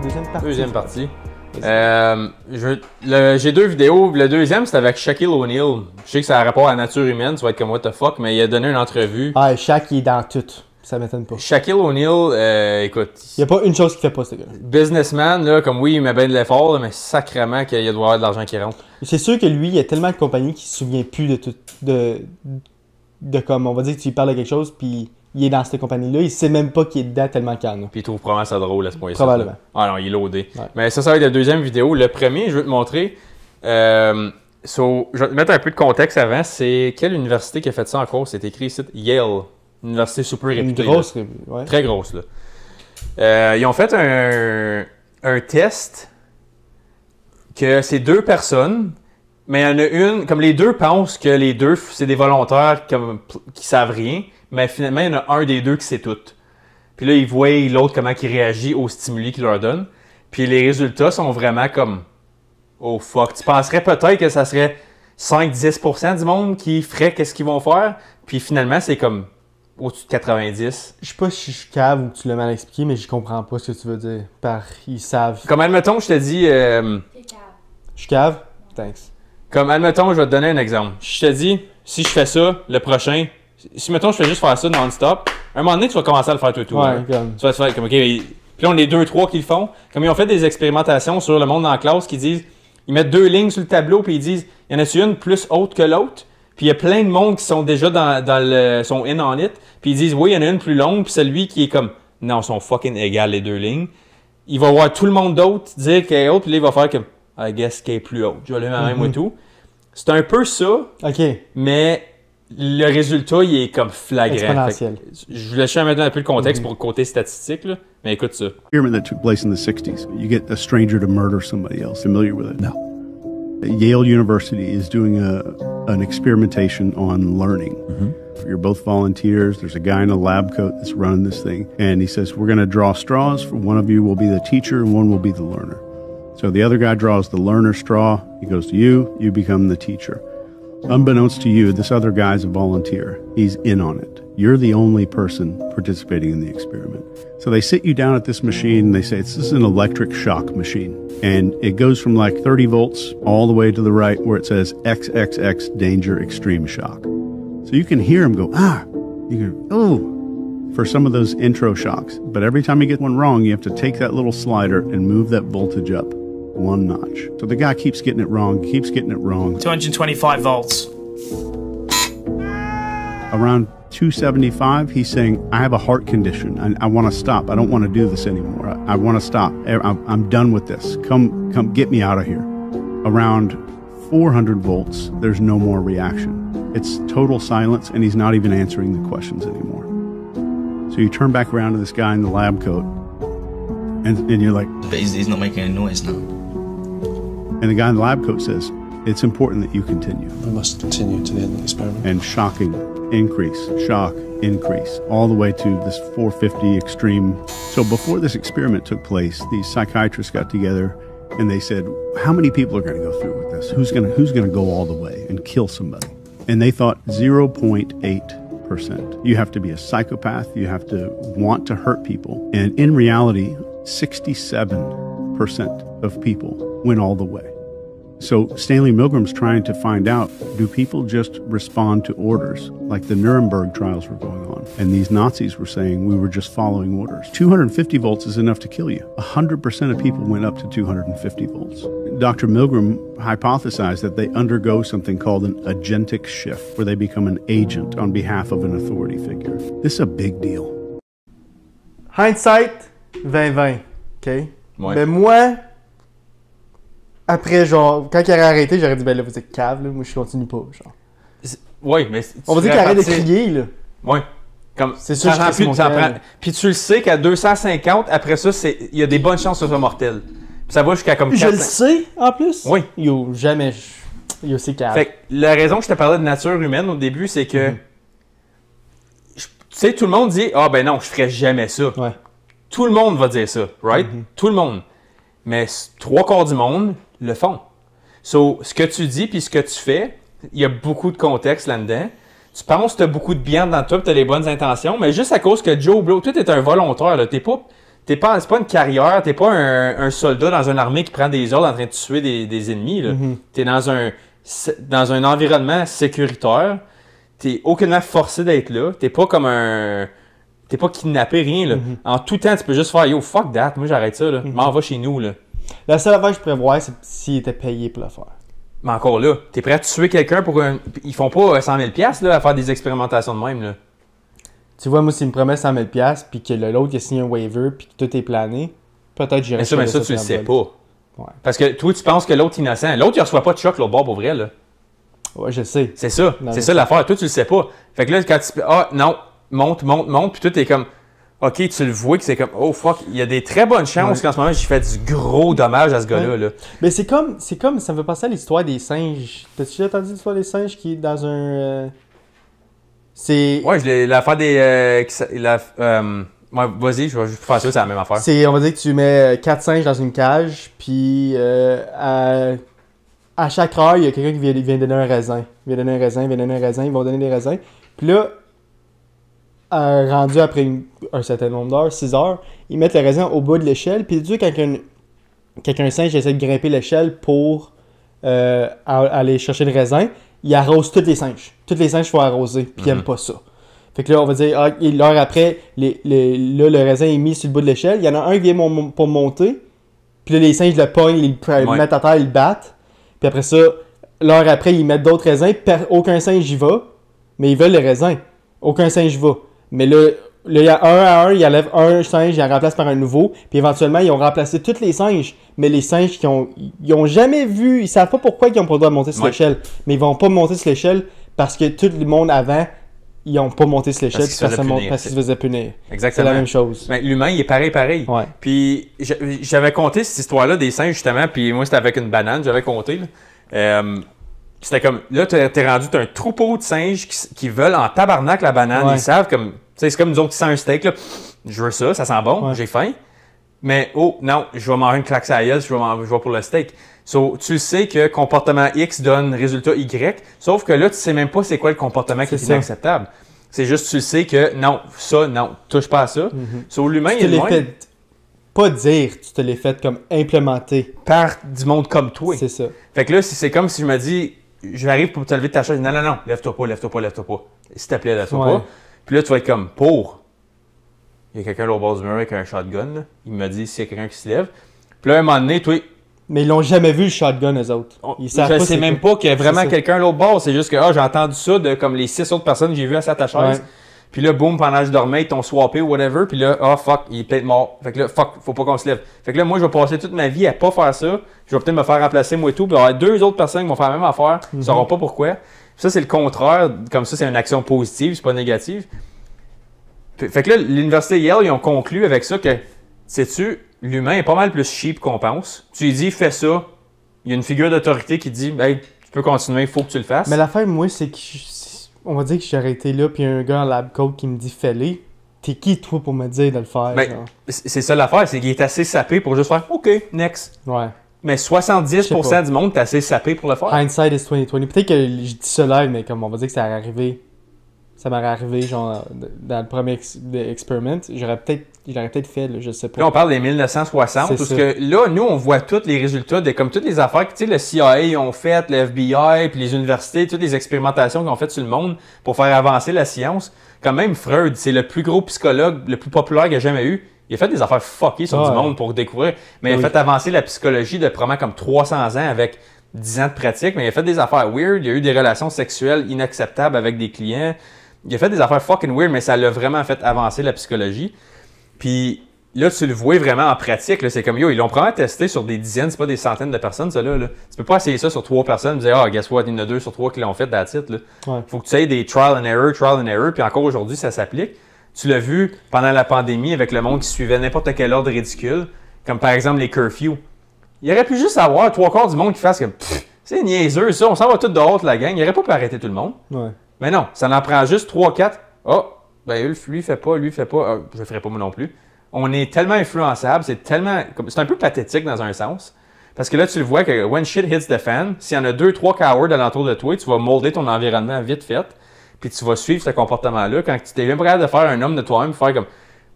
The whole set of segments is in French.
Deuxième partie. Deuxième partie. J'ai 2 vidéos. Le deuxième, c'est avec Shaquille O'Neal. Je sais que ça a rapport à la nature humaine, tu vas être comme what the fuck, mais il a donné une entrevue. Ah, Shaq, il est dans tout. Ça m'étonne pas. Shaquille O'Neal, écoute. Il n'y a pas une chose qu'il fait pas, ce gars. Businessman, là, comme oui, il met bien de l'effort, mais sacrément qu'il doit avoir de l'argent qui rentre. C'est sûr que lui, il y a tellement de compagnies qu'il se souvient plus de tout. De comme, on va dire que tu lui parles de quelque chose, puis il est dans cette compagnie-là, il sait même pas qu'il est dedans tellement calme. Puis il trouve probablement ça drôle à ce point-là. Probablement. Ah non, il est loadé. Ouais. Mais ça va être la deuxième vidéo. Le premier, je vais te montrer. Je vais te mettre un peu de contexte avant. C'est quelle université qui a fait ça encore? C'est écrit ici, Yale. Une université super réputée. Une grosse, ouais. Très grosse, là. Ils ont fait un test que c'est 2 personnes, mais il y en a une, comme les 2 pensent que les 2, c'est des volontaires qui savent rien, mais finalement, il y en a un des 2 qui sait tout. Puis là, ils voient l'autre comment il réagit aux stimuli qu'il leur donne. Puis les résultats sont vraiment comme oh fuck. Tu penserais peut-être que ça serait 5-10% du monde qui ferait qu'est-ce qu'ils vont faire. Puis finalement, c'est comme au-dessus de 90. Je sais pas si je suis cave ou que tu l'as mal expliqué, mais je comprends pas ce que tu veux dire. Ils savent. Comme admettons, je te dis. Je suis cave? Thanks. Comme admettons, je vais te donner un exemple. Je te dis, si je fais ça, le prochain. Si mettons, je fais juste faire ça non-stop, à un moment donné, tu vas commencer à le faire tout. Ouais, hein. comme. Tu vas te faire comme, OK. Puis là, on est 2-3 qui le font. Comme ils ont fait des expérimentations sur le monde dans la classe qui disent, ils mettent 2 lignes sur le tableau, puis ils disent, il y en a une plus haute que l'autre. Puis il y a plein de monde qui sont déjà sont in on it. Puis ils disent, oui, il y en a une plus longue, puis celui qui est comme, non, sont fucking égales les 2 lignes. Il va voir tout le monde d'autre dire qu'elle est haute, puis là, il va faire comme, I guess qu'elle est plus haute. Je vais lever ma main, moi et tout. C'est un peu ça, OK. mais le résultat, il est comme flagrant. Exponentiel. Je voulais juste mettre un peu le contexte pour le côté statistique, là. Mais écoute ça. Experiment that took place in the 60s. You get a stranger to murder somebody else. Familiar with it? No. Yale University is doing an experimentation on learning. You're both volunteers. There's a guy in a lab coat that's running this thing. And he says, we're going to draw straws. One of you will be the teacher and one will be the learner. So the other guy draws the learner straw. He goes to you. You become the teacher. Unbeknownst to you, this other guy's a volunteer. He's in on it. You're the only person participating in the experiment. So they sit you down at this machine and they say, this is an electric shock machine. And it goes from like 30 volts all the way to the right where it says XXX danger extreme shock. So you can hear him go, ah, you go, oh, for some of those intro shocks. But every time you get one wrong, you have to take that little slider and move that voltage up 1 notch. So the guy keeps getting it wrong, keeps getting it wrong. 225 volts. Around 275, he's saying, I have a heart condition. I want to stop. I don't want to do this anymore. I want to stop. I'm done with this. Come get me out of here. Around 400 volts, there's no more reaction. It's total silence, and he's not even answering the questions anymore. So you turn back around to this guy in the lab coat, and you're like... But he's not making any noise now. And the guy in the lab coat says, it's important that you continue. We must continue to the end of the experiment. And shocking increase, shock, increase, all the way to this 450 extreme. So before this experiment took place, these psychiatrists got together and they said, how many people are going to go through with this? Who's going to go all the way and kill somebody? And they thought 0.8%. You have to be a psychopath. You have to want to hurt people. And in reality, 67% of people went all the way. So Stanley Milgram's trying to find out, do people just respond to orders like the Nuremberg trials were going on? And these Nazis were saying we were just following orders. 250 volts is enough to kill you. 100% of people went up to 250 volts. Dr. Milgram hypothesized that they undergo something called an agentic shift, where they become an agent on behalf of an authority figure. This is a big deal. Hindsight, 2020. OK? Ouais. Mais moi, après, genre, quand il aurait arrêté, j'aurais dit, ben là, vous êtes cave, là, moi je continue pas, genre. Oui, mais... On va dire qu'il arrête de crier, là. Oui. Comme, c'est sûr ça que c'est Puis tu le sais qu'à 250, après ça, il y a des bonnes chances que ce soit mortel. Puis ça va jusqu'à comme 400. Je le sais, en plus. Oui. Yo, jamais. Yo, c'est cave. Fait que la raison que je te parlais de nature humaine au début, c'est que... Tu sais, tout le monde dit, ah ben non, je ferais jamais ça. Ouais. Tout le monde va dire ça, right? Tout le monde. Mais 3/4 du monde le font. So, ce que tu dis puis ce que tu fais, il y a beaucoup de contexte là-dedans. Tu penses que tu as beaucoup de bien dans toi, tu as les bonnes intentions, mais juste à cause que Joe Blow, toi, tu es un volontaire, tu n'es c'est pas une carrière, t'es pas un soldat dans une armée qui prend des ordres en train de tuer des ennemis. Là. T'es dans un environnement sécuritaire. T'es aucunement forcé d'être là. T'es pas comme un... T'es pas kidnappé, rien. Là. En tout temps, tu peux juste faire « Yo, fuck that, moi j'arrête ça. Là. M'en va chez nous. » là. La seule affaire que je pourrais voir, c'est s'il était payé pour le faire. Mais encore là, t'es prêt à tuer quelqu'un pour un... Ils font pas 100 000 $ là, à faire des expérimentations de même. Là. Tu vois, moi, s'il me promet 100 000 $ puis que l'autre a signé un waiver puis que tout est plané, peut-être j'irais Mais ça, tu le sais pas. Ouais. Parce que toi, tu penses que l'autre est innocent. L'autre, il reçoit pas de choc, l'autre bord pour vrai. Là. Ouais, je sais. C'est ça. Non, c'est ça l'affaire. Toi, tu le sais pas. Fait que là, quand tu... Ah, non. Monte. Puis toi, t'es comme... OK, tu le vois que c'est comme... Oh, fuck. Il y a des très bonnes chances qu'en ce moment, j'ai fait du gros dommage à ce gars-là. Là. Mais c'est comme... Ça me fait penser à l'histoire des singes. T'as-tu déjà entendu l'histoire des singes qui est dans un... C'est... Ouais, l'affaire des... ouais, vas-y, je vais juste faire ça, c'est la même affaire. On va dire que tu mets 4 singes dans une cage, puis à chaque heure, il y a quelqu'un qui vient donner un raisin. Il vient donner un raisin, ils vont donner des raisins. Puis là, rendu après un certain nombre d'heures, 6 heures, ils mettent le raisin au bas de l'échelle, puis tu sais, quand un singe essaie de grimper l'échelle pour aller chercher le raisin, il arrose tous les singes. Tous les singes font arroser, puis ils n'aiment pas ça. Fait que là, on va dire, l'heure après, là, le raisin est mis sur le bout de l'échelle. Il y en a un qui vient pour monter. Puis là, les singes le pognent, ils le mettent à terre, ils le battent. Puis après ça, l'heure après, ils mettent d'autres raisins. Aucun singe y va, mais ils veulent les raisins. Aucun singe y va. Mais là, il y a un à un, ils enlèvent un singe, ils en remplacent par un nouveau. Puis éventuellement, ils ont remplacé tous les singes. Mais les singes ils ont jamais vu, ils savent pas pourquoi ils n'ont pas le droit de monter sur l'échelle. Mais ils vont pas monter sur l'échelle parce que tout le monde avant... Ils n'ont pas monté sur l'échelle parce qu'ils se faisaient punir. Exactement. C'est la même chose. Ben, l'humain, il est pareil. Ouais. Puis j'avais compté cette histoire-là des singes, justement, puis moi, c'était avec une banane, j'avais compté. C'était comme, là, t'es rendu, t'as un troupeau de singes qui veulent en tabarnak la banane. Ouais. Ils savent comme, tu sais, c'est comme nous autres qui sent un steak, là. Je veux ça sent bon, j'ai faim. Mais, oh, non, je vais manger une claque à la gueule, je vais pour le steak. So, tu sais que comportement X donne résultat Y, sauf que là, tu sais même pas c'est quoi le comportement qui est inacceptable. C'est juste tu sais que non, touche pas à ça. So, l'humain, il est loin. Pas dire, tu te l'es fait comme implémenter. Par du monde comme toi. C'est ça. Fait que là, c'est comme si je me dis, j'arrive pour te lever de ta chaise, non, lève-toi pas. S'il te plaît, lève-toi pas. Puis là, tu vas être comme, il y a quelqu'un là au bord du mur avec un shotgun, là. Il me dit s'il y a quelqu'un qui se lève. Puis là, à un moment donné, toi... Mais ils l'ont jamais vu le shotgun, eux autres. Je sais même pas qu'il y a vraiment quelqu'un à l'autre bord. C'est juste que j'ai entendu ça de comme les 6 autres personnes que j'ai vues assis à ta chaise. Ouais. Puis là, boum, pendant que je dormais, ils t'ont swappé ou whatever. Puis là, fuck, il est peut-être mort. Fait que là, fuck, faut pas qu'on se lève. Fait que là, moi, je vais passer toute ma vie à pas faire ça. Je vais peut-être me faire remplacer moi et tout. Puis il y aura 2 autres personnes qui vont faire la même affaire. Ils sauront pas pourquoi. Puis ça, c'est le contraire. Comme ça, c'est une action positive, c'est pas négative. Fait que là, l'université Yale, ils ont conclu avec ça que, sais-tu, l'humain est pas mal plus cheap qu'on pense. Tu lui dis, fais ça. Il y a une figure d'autorité qui dit, hey, tu peux continuer, il faut que tu le fasses. Mais l'affaire, moi, c'est que, on va dire que j'aurais été là, puis un gars en lab coat qui me dit, fais-le. T'es qui, toi, pour me dire de le faire? Ben, c'est ça l'affaire, c'est qu'il est assez sapé pour juste faire, OK, next. Ouais. Mais 70% du monde est assez sapé pour le faire. Hindsight is 2020. Peut-être que je dis ça là, mais comme on va dire que ça m'aurait arrivé, genre, dans le premier experiment, j'aurais peut-être fait, là, je sais pas. Là, on parle des 1960, parce que là, nous, on voit tous les résultats de, comme toutes les affaires que, tu sais, le CIA ont fait, le FBI, puis les universités, toutes les expérimentations qu'ils ont faites sur le monde pour faire avancer la science. Quand même, Freud, c'est le plus gros psychologue, le plus populaire qu'il y a jamais eu. Il a fait des affaires fuckées sur du monde pour découvrir, mais il a fait avancer la psychologie de probablement comme 300 ans avec 10 ans de pratique, mais il a fait des affaires weird, il y a eu des relations sexuelles inacceptables avec des clients. Il a fait des affaires fucking weird, mais ça l'a vraiment fait avancer la psychologie. Puis là, tu le vois vraiment en pratique. Là, c'est comme, ils l'ont probablement testé sur des dizaines, c'est pas des centaines de personnes, ça là. Tu peux pas essayer ça sur 3 personnes et dire, guess what, il y en a 2 sur 3 qui l'ont fait, that's it. Faut que tu aies des trial and error, puis encore aujourd'hui, ça s'applique. Tu l'as vu pendant la pandémie avec le monde qui suivait n'importe quel ordre ridicule, comme par exemple les curfews. Il aurait pu juste avoir 3/4 du monde qui fasse comme, c'est niaiseux ça, on s'en va tout dehors de la gang. Il aurait pas pu arrêter tout le monde. Ouais. Mais non, ça en prend juste 3-4. Ben lui fait pas, je le ferai pas moi non plus. On est tellement influençable, c'est un peu pathétique dans un sens. Parce que là, tu le vois que when shit hits the fan, s'il y en a 2-3 cowards alentour de toi, tu vas molder ton environnement vite fait, puis tu vas suivre ce comportement-là. Quand tu t'es même prêt de faire un homme de toi-même, faire comme,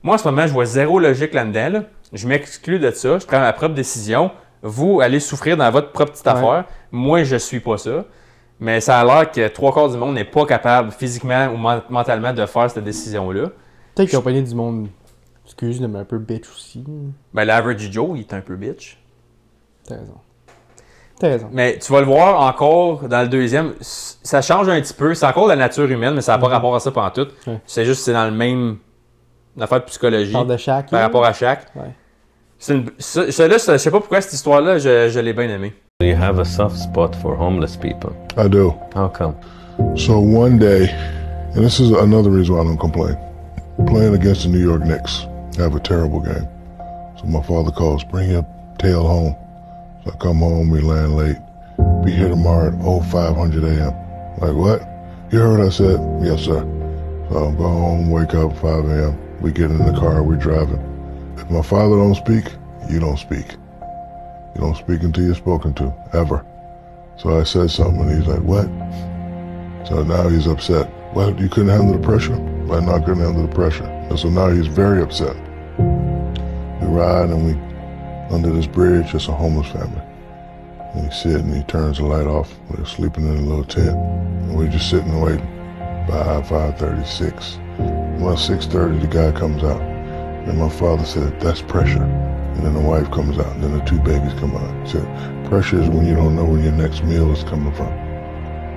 Moi, en ce moment, je vois zéro logique là-dedans. Là. Je m'exclus de ça. Je prends ma propre décision. Vous allez souffrir dans votre propre petite affaire. Moi, je suis pas ça. Mais ça a l'air que 3/4 du monde n'est pas capable physiquement ou mentalement de faire cette décision-là. Peut-être qu'ils ont pogné du monde, excuse, mais un peu bitch aussi. Ben, l'average Joe, il est un peu bitch. T'as raison. T'as raison. Mais tu vas le voir encore dans le deuxième. Ça change un petit peu. C'est encore la nature humaine, mais ça n'a pas rapport à ça pendant tout. Ouais. C'est juste c'est dans le même affaire de psychologie. Parle de chaque. Par rapport à chaque. Ouais. Je sais pas pourquoi cette histoire-là, je l'ai bien aimée. You have a soft spot for homeless people. I do. How come? So one day, and this is another reason why I don't complain, playing against the New York Knicks, have a terrible game. So my father calls, bring your tail home. So I come home, we land late. Be here tomorrow at 0500 a.m. Like, what? You heard what I said? Yes, sir. So I'll go home, wake up 5 a.m. We get in the car, we're driving. If my father don't speak, you don't speak. You don't speak until you're spoken to, ever. So I said something and he's like, what? So now he's upset. Well, you couldn't handle the pressure? I not couldn't handle the pressure. And so now he's very upset. We ride and we, under this bridge, it's a homeless family. And he sit and he turns the light off. We're sleeping in a little tent. And we're just sitting and waiting. By 5:36. Well, 6:30 the guy comes out. And my father said, that's pressure. And then the wife comes out, and then the two babies come out. He said, pressure is when you don't know where your next meal is coming from.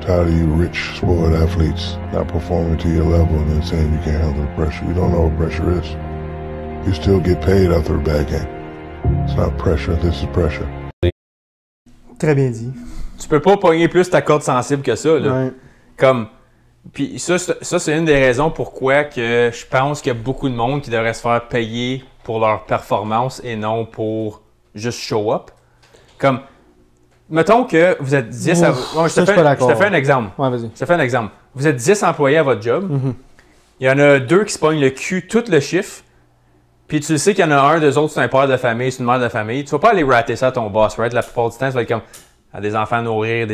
Tired of you rich, spoiled athletes not performing to your level and then saying you can't handle the pressure. You don't know what pressure is. You still get paid after a bad game. It's not pressure, this is pressure. Très bien dit. Tu peux pas pogner plus ta corde sensible que ça. Là. Ouais. Comme. Puis ça, c'est une des raisons pourquoi que je pense qu'il y a beaucoup de monde qui devrait se faire payer pour leur performance et non pour juste show up. Comme, mettons que vous êtes 10 à... Bon, je te fais un exemple. Ouais, vas-y. Je te fais un exemple. Vous êtes 10 employés à votre job. Mm-hmm. Il y en a 2 qui se pognent le cul tout le chiffre. Puis tu sais qu'il y en a un, deux autres, c'est un père de famille, c'est une mère de famille. Tu vas pas aller rater ça à ton boss, right? La plupart du temps, tu vas être comme, des enfants à nourrir,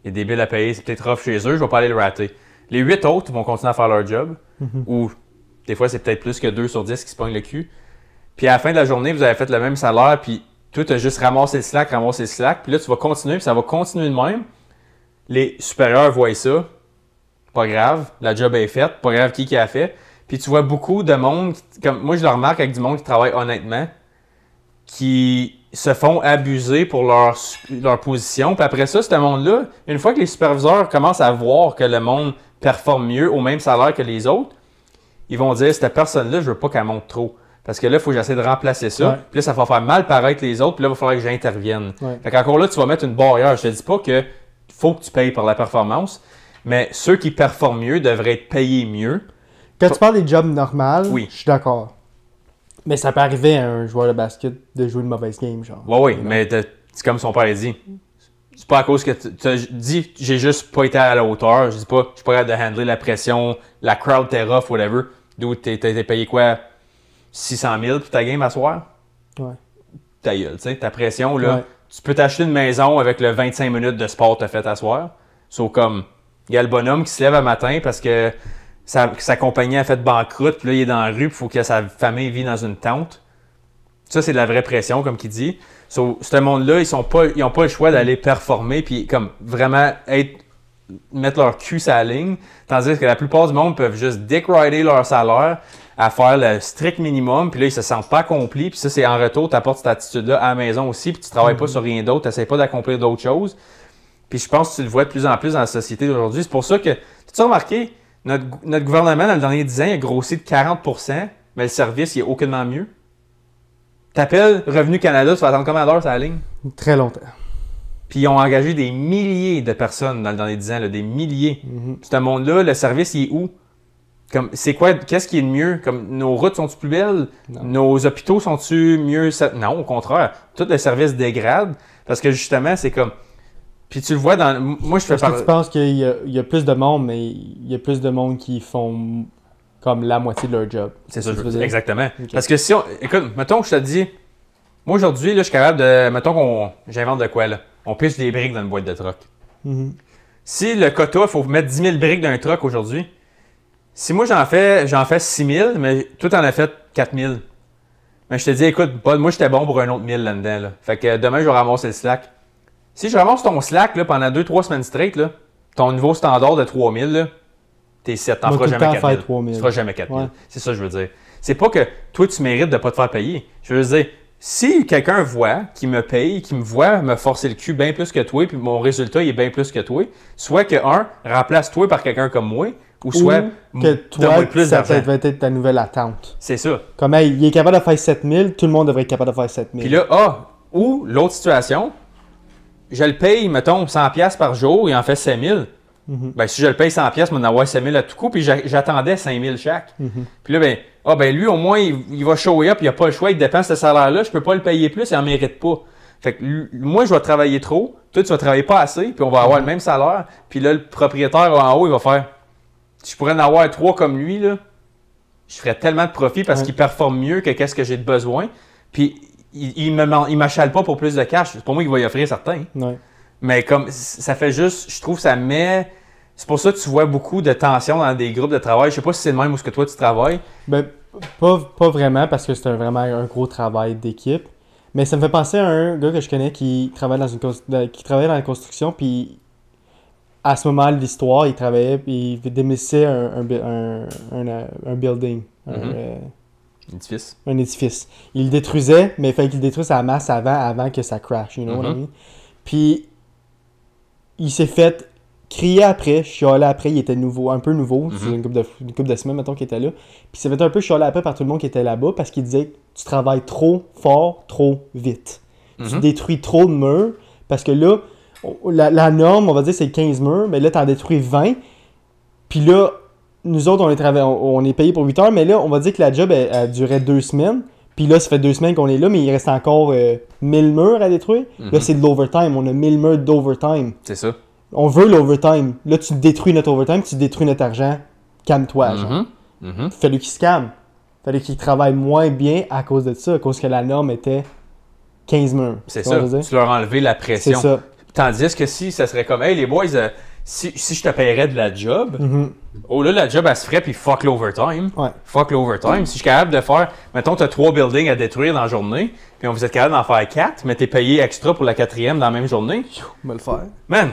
il y a des billes à payer, c'est peut-être rough chez eux, je vais pas aller le rater. Les 8 autres vont continuer à faire leur job. Ou des fois, c'est peut-être plus que 2 sur 10 qui se pognent le cul. Puis à la fin de la journée, vous avez fait le même salaire, puis toi, tu as juste ramassé le slack. Puis là, tu vas continuer, puis ça va continuer de même. Les supérieurs voient ça. Pas grave, la job est faite. Pas grave qui a fait. Puis tu vois beaucoup de monde, comme moi je le remarque avec du monde qui travaille honnêtement, qui se font abuser pour leur position. Puis après ça, ce monde-là, une fois que les superviseurs commencent à voir que le monde performe mieux au même salaire que les autres, ils vont dire, cette personne-là, je veux pas qu'elle monte trop. Parce que là, il faut que j'essaie de remplacer ça. Ouais. Puis là, ça va faire mal paraître les autres. Puis là, il va falloir que j'intervienne. Ouais. Fait qu'encore là, tu vas mettre une barrière. Je te dis pas que faut que tu payes par la performance, mais ceux qui performent mieux devraient être payés mieux. Quand tu parles des jobs normales, Oui. je suis d'accord. Mais ça peut arriver à un joueur de basket de jouer une mauvaise game, genre. Oui, mais c'est comme son père a dit. C'est pas à cause que tu as dit j'ai juste pas été à la hauteur. Je dis pas je suis pas capable de handler la pression, la crowd t'es rough, whatever. D'où t'es payé quoi? 600 000 pour ta game à soir? Ouais. Ta gueule, tu sais, ta pression, là. Ouais. Tu peux t'acheter une maison avec le 25 minutes de sport que t'as fait à soir. Sauf comme, il y a le bonhomme qui se lève un matin parce que sa compagnie a fait banqueroute, puis là, il est dans la rue, puis il faut que sa famille vit dans une tente. Ça, c'est de la vraie pression, comme qu'il dit. Ce monde-là, ils n'ont pas le choix d'aller performer, puis comme vraiment mettre leur cul sur la ligne. Tandis que la plupart du monde peuvent juste dick-rider leur salaire à faire le strict minimum, puis là, ils se sentent pas accomplis, puis ça, c'est en retour, tu apportes cette attitude-là à la maison aussi, puis tu travailles pas sur rien d'autre, tu n'essaies pas d'accomplir d'autres choses. Puis je pense que tu le vois de plus en plus dans la société d'aujourd'hui. C'est pour ça que, tu as remarqué, notre gouvernement, dans les derniers 10 ans, il a grossi de 40%, mais le service, il est aucunement mieux. T'appelles Revenu Canada, tu vas attendre combien d'heures sur la ligne? Très longtemps. Puis ils ont engagé des milliers de personnes dans les 10 ans, là, des milliers. Ce monde-là, le service, il est où? Comme, c'est quoi? Qu'est-ce qui est de mieux? Comme, nos routes sont-tu plus belles? Non. Nos hôpitaux sont-tu mieux? Non, au contraire. Tout le service dégrade parce que justement, c'est comme... Puis tu le vois dans... Moi, je fais Parce que tu penses qu'il y a plus de monde, mais il y a plus de monde qui font comme la moitié de leur job. C'est ça, que tu veux dire? exactement. Okay. Parce que si on... Écoute, mettons que je te dis... Moi, aujourd'hui, là, je suis capable de... Mettons j'invente de quoi, là? On pisse des briques dans une boîte de truck. Mhm. Si le quota, il faut mettre 10 000 briques dans un truck aujourd'hui, Si moi j'en fais 6 000, mais toi t'en as fait 4 000. Mais je te dis, écoute, Paul, moi j'étais bon pour un autre 1000 là-dedans. Là. Fait que demain je vais ramasser le slack. Si je ramasse ton slack là, pendant 2-3 semaines straight, là, ton niveau standard de 3 000, là, t'es 7, t'en feras jamais 4 000. Tu feras jamais 4 000. Ouais. C'est ça que je veux dire. C'est pas que toi tu mérites de pas te faire payer. Je veux dire, si quelqu'un voit, qui me paye, qui me voit me forcer le cul bien plus que toi, puis mon résultat il est bien plus que toi, soit que remplace-toi par quelqu'un comme moi, ou soit que toi, ça va être ta nouvelle attente. C'est ça. Comme il est capable de faire 7 000, tout le monde devrait être capable de faire 7 000. Puis là, ou l'autre situation, je le paye, mettons, 100$ par jour, il en fait 5 000. Ben, si je le paye 100$, je vais en avoir 5 000 à tout coup, puis j'attendais 5 000 chaque. Puis là, lui, au moins, il va show up, il n'a pas le choix, il dépense ce salaire-là, je peux pas le payer plus, il n'en mérite pas. Fait que moi, je vais travailler trop, toi, tu vas travailler pas assez, puis on va avoir le même salaire. Puis là, le propriétaire en haut, il va faire, si je pourrais en avoir 3 comme lui, là, je ferais tellement de profit parce qu'il performe mieux que qu'est-ce que j'ai de besoin. Puis il m'achale pas pour plus de cash. C'est pour moi qu'il va y offrir certains. Ouais. Mais comme ça fait juste, je trouve que ça met... C'est pour ça que tu vois beaucoup de tension dans des groupes de travail. Je sais pas si c'est le même ou ce que toi tu travailles. Ben, pas vraiment parce que c'est vraiment un gros travail d'équipe. Mais ça me fait penser à un gars que je connais qui travaille dans la construction. Puis à ce moment de l'histoire, il travaillait puis il démolissait un building. Un édifice. Il le détruisait, mais il fallait qu'il détruise sa masse avant que ça crash. You know what I mean? Puis il s'est fait crier après, chialer après, il était un peu nouveau, c'est une couple de semaines, mettons, qu'il était là. Puis il s'est fait un peu chialer après par tout le monde qui était là-bas parce qu'il disait que tu travailles trop fort, trop vite. Tu détruis trop de murs parce que là, la norme, on va dire, c'est 15 murs, mais là, tu en détruis 20. Puis là, nous autres, on est payé pour 8 heures, mais là, on va dire que la job, elle durait 2 semaines. Puis là, ça fait 2 semaines qu'on est là, mais il reste encore 1000 murs à détruire. Là, c'est de l'overtime. On a 1000 murs d'overtime. C'est ça. On veut l'overtime. Là, tu détruis notre overtime, tu détruis notre argent. Calme-toi, genre. Fallait qu'il se calme. Fallait qu'il travaille moins bien à cause de ça, à cause que la norme était 15 murs. C'est ça. Tu leur as enlevé la pression. C'est ça. Tandis que si ça serait comme, hey les boys, si je te paierais de la job, là, la job, elle se ferait, puis fuck l'overtime. Ouais. Fuck l'overtime. Si je suis capable de faire, mettons, tu as 3 buildings à détruire dans la journée, puis vous êtes capable d'en faire 4, mais tu es payé extra pour la 4e dans la même journée. On va le faire. Man,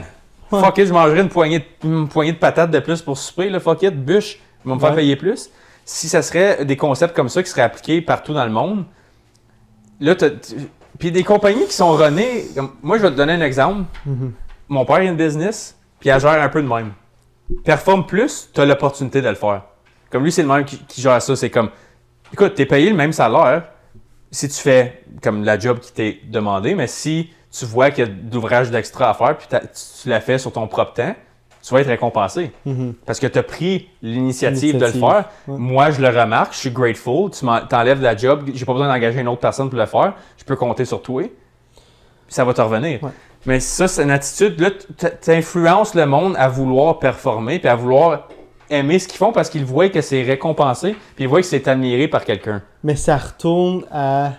fuck it, je mangerais une poignée de patates de plus pour souper, là, fuck it, bûche, ils vont me faire payer plus. Si ça serait des concepts comme ça qui seraient appliqués partout dans le monde, là, puis des compagnies qui sont runnées, moi, je vais te donner un exemple. Mon père a une business, puis elle gère un peu de même. Performe plus, tu as l'opportunité de le faire. Comme lui, c'est le même qui gère ça. C'est comme, écoute, tu es payé le même salaire si tu fais comme la job qui t'est demandé, mais si tu vois qu'il y a de l'ouvrage d'extra à faire, puis tu l'as fait sur ton propre temps, tu vas être récompensé. Parce que tu as pris l'initiative de le faire. Ouais. Moi, je le remarque, je suis grateful. Tu t'enlèves la job, j'ai pas besoin d'engager une autre personne pour le faire. Je peux compter sur toi. Puis ça va te revenir. Ouais. Mais ça, c'est une attitude. Là, tu influences le monde à vouloir performer puis à vouloir aimer ce qu'ils font parce qu'ils voient que c'est récompensé puis ils voient que c'est admiré par quelqu'un. Mais ça retourne à...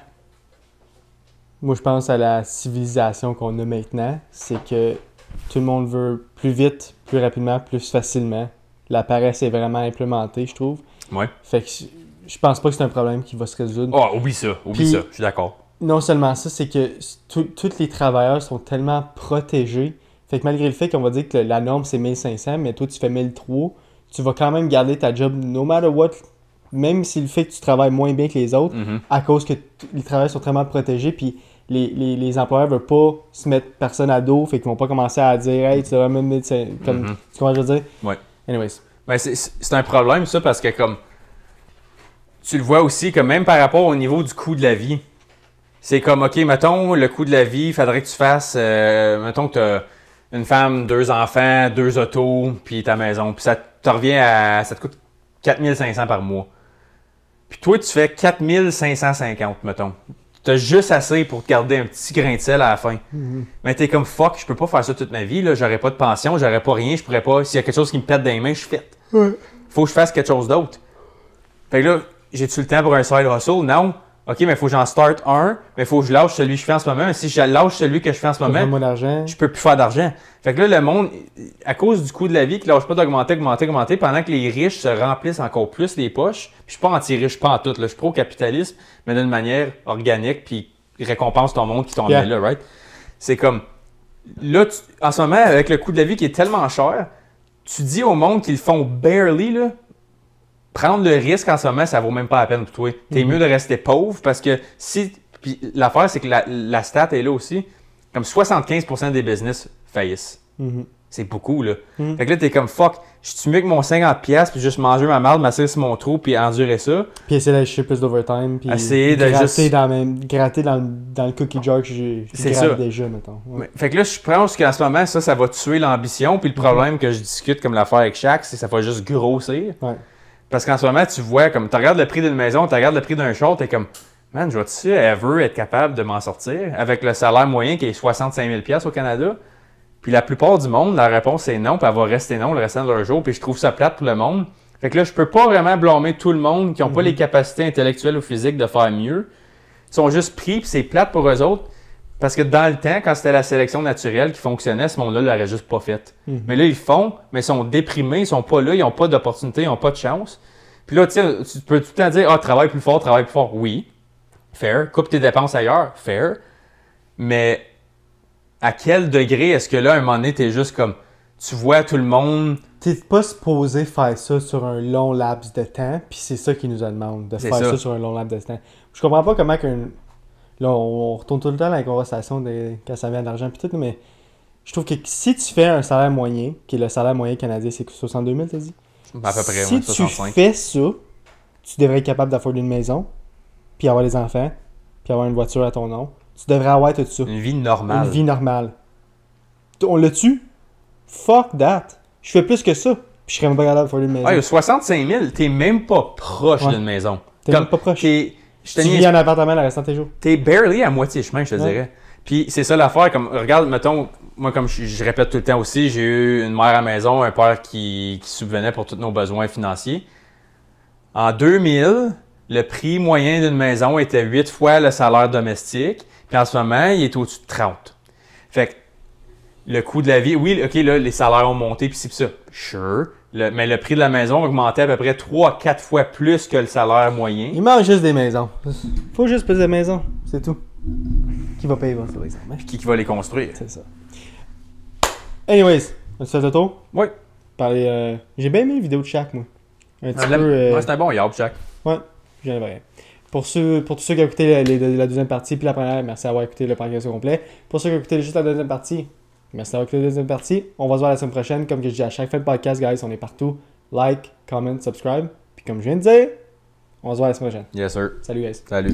Moi, je pense à la civilisation qu'on a maintenant. C'est que tout le monde veut plus vite, plus rapidement, plus facilement. La paresse est vraiment implémentée, je trouve. Ouais. Fait que je pense pas que c'est un problème qui va se résoudre. Oh, oublie ça, je suis d'accord. Non seulement ça, c'est que tous les travailleurs sont tellement protégés. Fait que malgré le fait qu'on va dire que la norme c'est 1500, mais toi tu fais 1003, tu vas quand même garder ta job no matter what, même si le fait que tu travailles moins bien que les autres, à cause que les travailleurs sont tellement protégés, puis les employeurs veulent pas se mettre personne à dos, fait qu'ils vont pas commencer à dire « Hey, tu devrais même mettre... » comme, tu comprends ce que je veux dire? Ouais. Anyways. Ben, c'est un problème ça, parce que comme tu le vois aussi, comme même par rapport au niveau du coût de la vie, c'est comme, OK, mettons, le coût de la vie, il faudrait que tu fasses, mettons que tu as une femme, 2 enfants, 2 autos, puis ta maison. Puis ça te revient ça te coûte 4500 par mois. Puis toi, tu fais 4550, mettons. Tu as juste assez pour te garder un petit grain de sel à la fin. Mais t'es comme, fuck, je peux pas faire ça toute ma vie, là. J'aurais pas de pension, j'aurais pas rien, je pourrais pas. S'il y a quelque chose qui me pète dans les mains, je suis fait. Faut que je fasse quelque chose d'autre. Fait que là, j'ai-tu le temps pour un side hustle? Non. OK, mais il faut que j'en start un, mais il faut que je lâche celui que je fais en ce moment. Mais si je lâche celui que je fais en ce moment, Moins d'argent. je peux plus faire d'argent. Fait que là, le monde, à cause du coût de la vie, qui lâche pas d'augmenter, pendant que les riches se remplissent encore plus les poches. Puis je suis pas anti-riche, pas en tout. Là. Je suis pro-capitalisme, mais d'une manière organique, puis récompense ton monde qui t'en met là, right? C'est comme, là, en ce moment, avec le coût de la vie qui est tellement cher, tu dis au monde qu'ils le font barely, là, prendre le risque en ce moment, ça vaut même pas la peine pour toi. T'es mieux de rester pauvre parce que si. Puis l'affaire, c'est que la stat est là aussi. Comme 75% des business faillissent. C'est beaucoup, là. Fait que là, t'es comme fuck, je suis mieux que mon 50$ puis juste manger ma marde, m'asseoir sur mon trou puis endurer ça. Puis essayer d'aller chercher plus d'overtime. Puis essayer de gratter, gratter dans le cookie jar que j'ai gravé déjà, mettons. Ouais. Fait que là, je pense qu'en ce moment, ça va tuer l'ambition. Puis le problème que je discute comme l'affaire avec Shaq, c'est que ça va juste grossir. Ouais. Parce qu'en ce moment, tu vois, comme tu regardes le prix d'une maison, tu regardes le prix d'un char, t'es comme, man, je vais-tu ever être capable de m'en sortir avec le salaire moyen qui est 65 000$ au Canada? Puis la plupart du monde, la réponse est non, puis elle va rester non le restant de leur jour, puis je trouve ça plate pour le monde. Fait que là, je peux pas vraiment blâmer tout le monde qui n'ont pas les capacités intellectuelles ou physiques de faire mieux. Ils sont juste pris, puis c'est plate pour eux autres. Parce que dans le temps, quand c'était la sélection naturelle qui fonctionnait, ce monde-là l'aurait juste pas fait. Mais là, ils font, mais ils sont déprimés, ils sont pas là, ils n'ont pas d'opportunité, ils n'ont pas de chance. Puis là, tu peux tout le temps dire, travaille plus fort, travaille plus fort. Oui, fair. Coupe tes dépenses ailleurs, fair. Mais à quel degré est-ce que là, à un moment donné, t'es juste comme, tu vois tout le monde. T'es pas supposé faire ça sur un long laps de temps, puis c'est ça qu'ils nous demandent, de faire ça sur un long laps de temps. Je comprends pas comment qu'un. Là, on retourne tout le temps dans la conversation quand ça vient d'argent puis tout, mais je trouve que si tu fais un salaire moyen, qui est le salaire moyen canadien, c'est 62 000, t'as dit? À peu près, si ouais, tu 65. fais ça, tu devrais être capable d'afforder une maison, puis avoir des enfants, puis avoir une voiture à ton nom. Tu devrais avoir tout ça. Une vie normale. Une vie normale. On l'a tu? Fuck that. Je fais plus que ça, puis je serais même pas capable d'afforder une maison. Ouais, 65 000, t'es même pas proche d'une maison. T'es même pas proche. Tu vis en appartement le restant de tes jours. T'es barely à moitié chemin, je te dirais. Puis c'est ça l'affaire, comme, regarde, mettons, moi comme je répète tout le temps aussi, j'ai eu une mère à la maison, un père qui subvenait pour tous nos besoins financiers. En 2000, le prix moyen d'une maison était 8 fois le salaire domestique, puis en ce moment, il est au-dessus de 30. Fait que le coût de la vie, oui, ok, là, les salaires ont monté, puis c'est ça. Sure. Mais le prix de la maison augmentait à peu près 3-4 fois plus que le salaire moyen. Il manque juste des maisons. Faut juste plus de maisons, c'est tout. Qui va payer pour ça, exemple? Qui va les construire? C'est ça. Anyways, on se fait le tour? Oui. J'ai bien aimé la vidéo de Shaq, moi. Un petit peu... Ouais, c'est un bon yard, Shaq. Ouais, j'en ai. Pour tous ceux qui ont écouté la deuxième partie puis la première, merci d'avoir écouté le podcast au complet. Pour ceux qui ont écouté juste la deuxième partie, merci d'avoir écouté la deuxième partie. On va se voir la semaine prochaine. Comme que je dis à chaque fin de podcast, guys, on est partout. Like, comment, subscribe. Puis comme je viens de dire, on se voit la semaine prochaine. Yes, sir. Salut, guys. Salut.